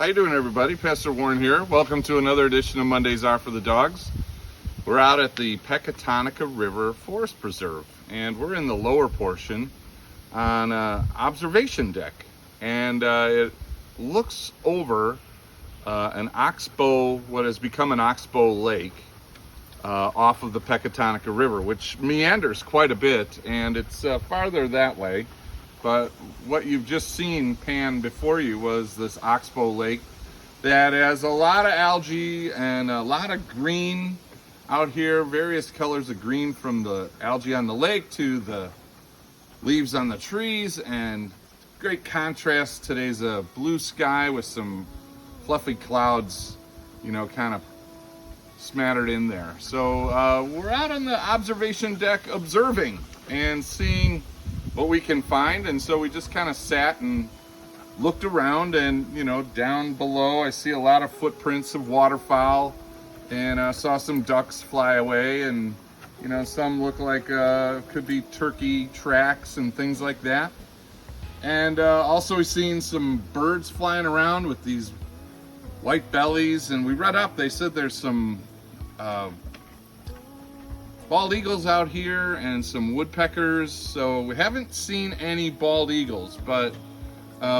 How you doing, everybody? Pastor Warren here. Welcome to another edition of Mondays Are for the Dogs. We're out at the Pecatonica River Forest Preserve, and we're in the lower portion on an observation deck, and it looks over an oxbow, what has become an oxbow lake, off of the Pecatonica River, which meanders quite a bit, and it's farther that way. But what you've just seen pan before you was this oxbow lake that has a lot of algae and a lot of green out here, various colors of green from the algae on the lake to the leaves on the trees, and great contrast. Today's a blue sky with some fluffy clouds, kind of smattered in there. So we're out on the observation deck observing and seeing what we can find, and so we just kind of sat and looked around, and down below I see a lot of footprints of waterfowl, and I saw some ducks fly away, and some look like could be turkey tracks and things like that. And also we've seen some birds flying around with these white bellies, and we read up, they said there's some bald eagles out here and some woodpeckers. So we haven't seen any bald eagles, but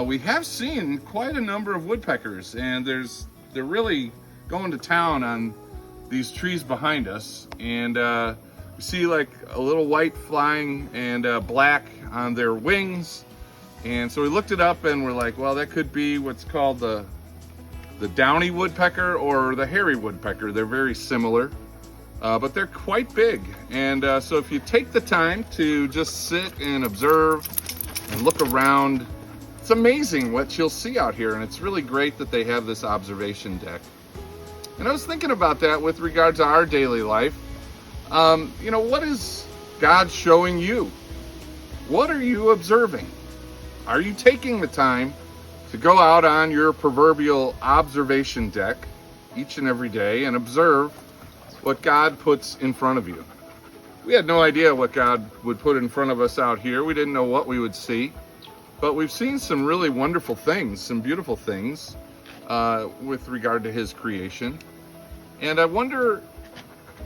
we have seen quite a number of woodpeckers, and they're really going to town on these trees behind us. And we see like a little white flying and black on their wings. And so we looked it up, and we're like, well, that could be what's called the downy woodpecker or the hairy woodpecker. They're very similar. But they're quite big, and so if you take the time to just sit and observe and look around, it's amazing what you'll see out here, and it's really great that they have this observation deck. And I was thinking about that with regard to our daily life. What is God showing you? What are you observing? Are you taking the time to go out on your proverbial observation deck each and every day and observe what God puts in front of you? We had no idea what God would put in front of us out here. We didn't know what we would see, but we've seen some really wonderful things, some beautiful things with regard to His creation. And I wonder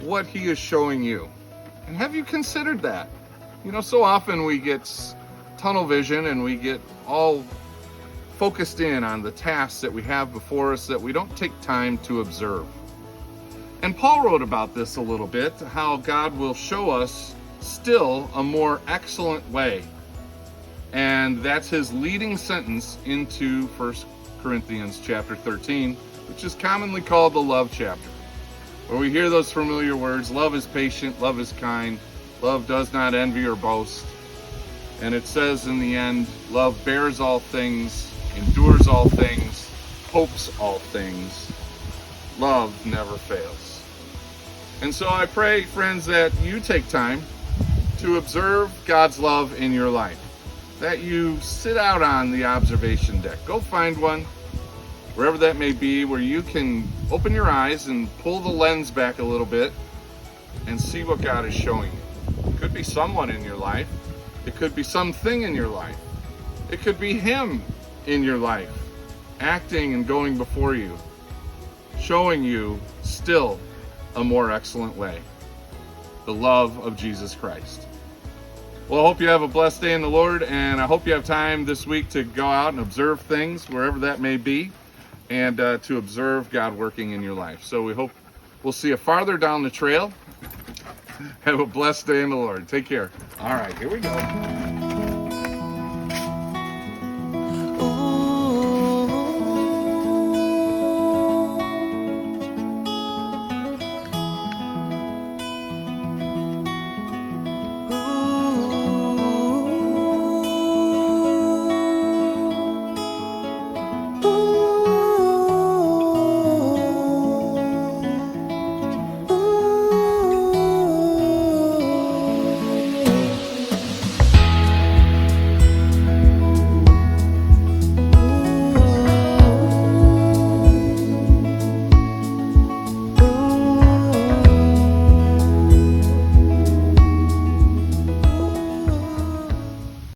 what He is showing you. And have you considered that? So often we get tunnel vision and we get all focused in on the tasks that we have before us that we don't take time to observe. And Paul wrote about this a little bit, how God will show us still a more excellent way. And that's his leading sentence into 1 Corinthians chapter 13, which is commonly called the love chapter, where we hear those familiar words: love is patient, love is kind, love does not envy or boast. And it says in the end, love bears all things, endures all things, hopes all things. Love never fails. And so I pray, friends, that you take time to observe God's love in your life, that you sit out on the observation deck. Go find one, wherever that may be, where you can open your eyes and pull the lens back a little bit and see what God is showing you. It could be someone in your life. It could be something in your life. It could be Him in your life, acting and going before you, showing you still a more excellent way, the love of Jesus Christ. Well, I hope you have a blessed day in the Lord, and I hope you have time this week to go out and observe things, wherever that may be, and to observe God working in your life. So we hope we'll see you farther down the trail. Have a blessed day in the Lord. Take care. All right, here we go.